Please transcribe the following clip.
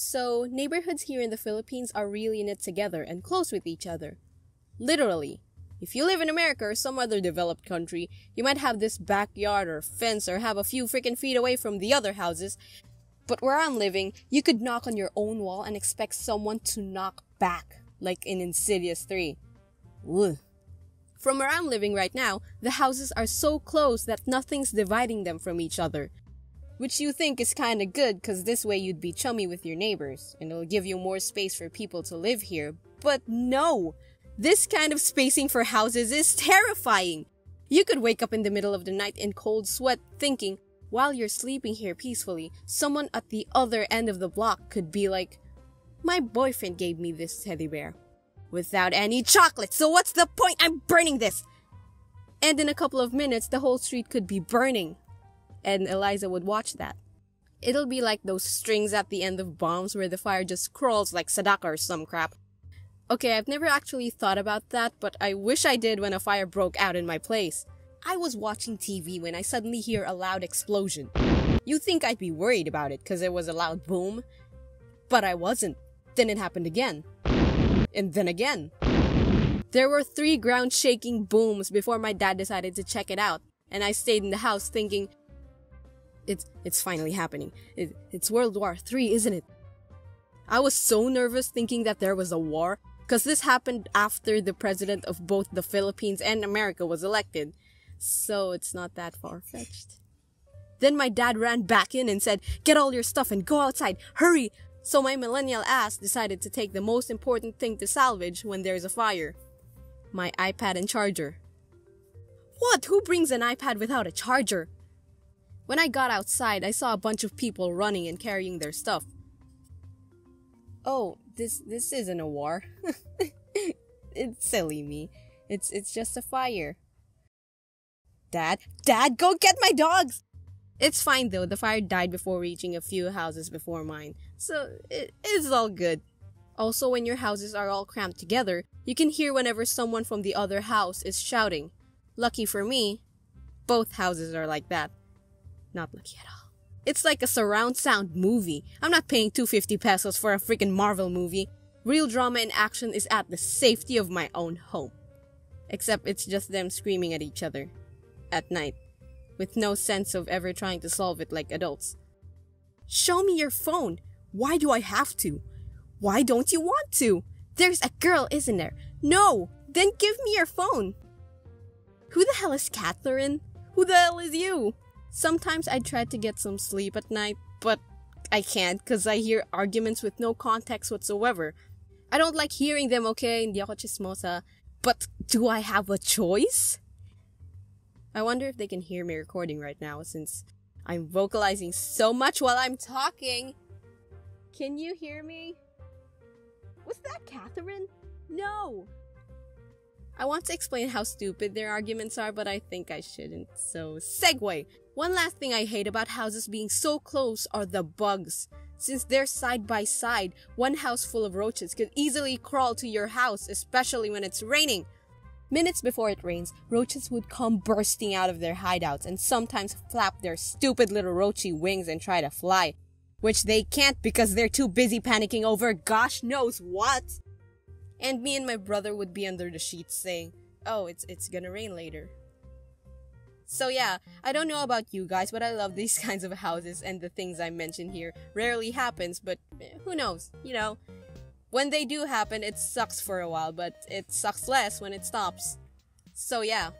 So, neighborhoods here in the Philippines are really knit together and close with each other. Literally. If you live in America or some other developed country, you might have this backyard or fence or have a few freaking feet away from the other houses. But where I'm living, you could knock on your own wall and expect someone to knock back, like in Insidious 3. Ugh. From where I'm living right now, the houses are so close that nothing's dividing them from each other. Which you think is kinda good, cause this way you'd be chummy with your neighbors, and it'll give you more space for people to live here. But no! This kind of spacing for houses is terrifying! You could wake up in the middle of the night in cold sweat thinking, while you're sleeping here peacefully, someone at the other end of the block could be like, "My boyfriend gave me this teddy bear. Without any chocolate, so what's the point? I'm burning this!" And in a couple of minutes, the whole street could be burning. And Eliza would watch that. It'll be like those strings at the end of bombs where the fire just crawls like Sadaka or some crap. Okay, I've never actually thought about that, but I wish I did when a fire broke out in my place. I was watching TV when I suddenly hear a loud explosion. You'd think I'd be worried about it because it was a loud boom. But I wasn't. Then it happened again. And then again. There were 3 ground-shaking booms before my dad decided to check it out, and I stayed in the house thinking, It's finally happening. It's World War III, isn't it? I was so nervous thinking that there was a war, because this happened after the president of both the Philippines and America was elected. So it's not that far-fetched. Then my dad ran back in and said, "Get all your stuff and go outside, hurry!" So my millennial ass decided to take the most important thing to salvage when there's a fire. My iPad and charger. What? Who brings an iPad without a charger? When I got outside, I saw a bunch of people running and carrying their stuff. Oh, this isn't a war. It's silly me. It's just a fire. Dad, go get my dogs! It's fine though, the fire died before reaching a few houses before mine. So, it's all good. Also, when your houses are all cramped together, you can hear whenever someone from the other house is shouting. Lucky for me, both houses are like that. Not lucky at all. It's like a surround sound movie. I'm not paying 250 pesos for a freaking Marvel movie. Real drama and action is at the safety of my own home. Except it's just them screaming at each other. At night. With no sense of ever trying to solve it like adults. Show me your phone. Why do I have to? Why don't you want to? There's a girl, isn't there? No! Then give me your phone. Who the hell is Catherine? Who the hell is you? Sometimes I try to get some sleep at night, but I can't because I hear arguments with no context whatsoever. I don't like hearing them, okay? Hindi ako chismosa. But do I have a choice? I wonder if they can hear me recording right now since I'm vocalizing so much while I'm talking. Can you hear me? Was that Catherine? No! I want to explain how stupid their arguments are, but I think I shouldn't. So, segue! One last thing I hate about houses being so close are the bugs. Since they're side by side, one house full of roaches could easily crawl to your house, especially when it's raining. Minutes before it rains, roaches would come bursting out of their hideouts and sometimes flap their stupid little roachy wings and try to fly. Which they can't because they're too busy panicking over gosh knows what. And me and my brother would be under the sheets saying, "Oh, it's gonna rain later." So yeah, I don't know about you guys, but I love these kinds of houses, and the things I mentioned here rarely happens, but who knows, you know. When they do happen, it sucks for a while, but it sucks less when it stops. So yeah.